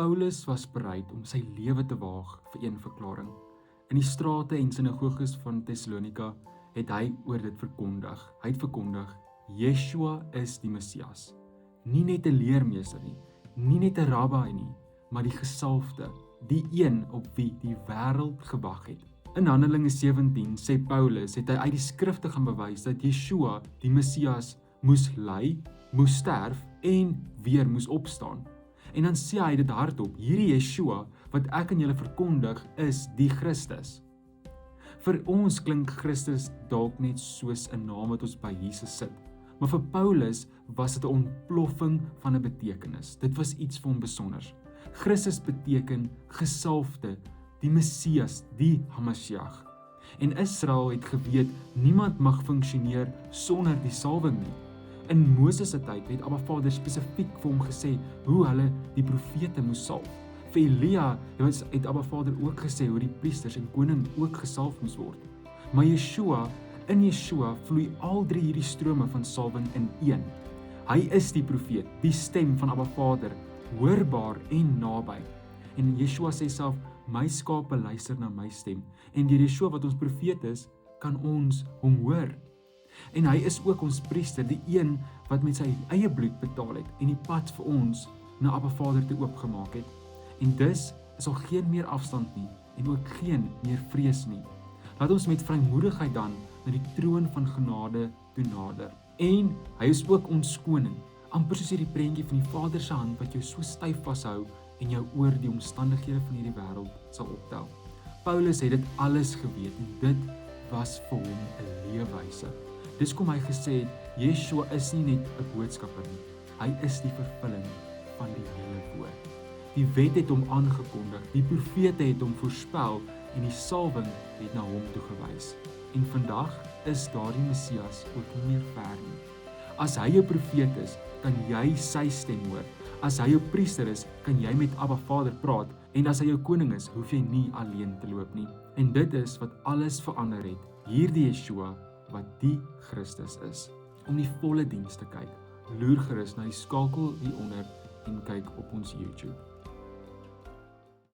Paulus was bereid om sy lewe te waag vir een verklaring. In die strate en sinagoges van Thessalonika het hy oor dit verkondig. Hy het verkondig, Yeshua is die Messias. Nie net 'n leermeester nie, nie net 'n rabbi nie, maar die gesalfde, die een op wie die wêreld gewag het. In Handelinge 17 sê Paulus het hy uit die skrifte gaan bewys dat Yeshua, die Messias, moes ly, moes sterf en weer moes opstaan. En dan sê hy dit hardop, hierdie Yeshua wat ek aan julle verkondig is die Christus. Vir ons klink Christus dalk net soos 'n naam wat ons by Jesus sit. Maar vir Paulus was dit 'n ontploffing van 'n betekenis. Dit was iets vir hom besonders. Christus beteken gesalfde, die Messias, die Hamashiach. En Israel het geweet, niemand mag funksioneer sonder die salwing nie. In Moses se tyd het Abba Vader spesifiek vir hom gesê hoe hulle die profete moes salf. Vir Elia het Abba Vader ook gesê hoe die priesters en koning ook gesalf moes word. Maar in Yeshua vloei al drie hierdie strome van salwing in een. Hy is die profeet, die stem van Abba Vader, hoorbaar en naby. En Yeshua sê self, my skape luister na my stem. En deur Yeshua wat ons profeet is, kan ons hom hoor. En hy is ook ons priester, die een wat met sy eie bloed betaal het en die pad vir ons na Abba Vader toe oopgemaak het. En dus is al geen meer afstand nie en ook geen meer vrees nie. Laat ons met vrymoedigheid dan na die troon van genade toe nader. En hy is ook ons koning, amper soos hierdie prentjie van die Vader se hand wat jou so styf vashou en jou oor die omstandighede van hierdie wêreld sal optel. Paulus het dit alles geweet en dit was vir hom 'n leefwyse. Dis kom hy gesê het, Yeshua is nie net 'n boodskapper nie, hy is die vervulling van die hele woord. Die wet het hom aangekondig, die profete het hom voorspel en die salwing het na hom toe gewys. En vandag is daardie Messias ook nie meer ver nie. As hy 'n profeet is, kan jy sy stem hoor. As hy 'n priester is, kan jy met Abba Vader praat. En as hy jou koning is, hoef jy nie alleen te loop nie. En dit is wat alles verander het. Hierdie Yeshua wat die Christus is. Om die volle diens te kyk, loer gerus na die skakel hieronder en kyk op ons YouTube.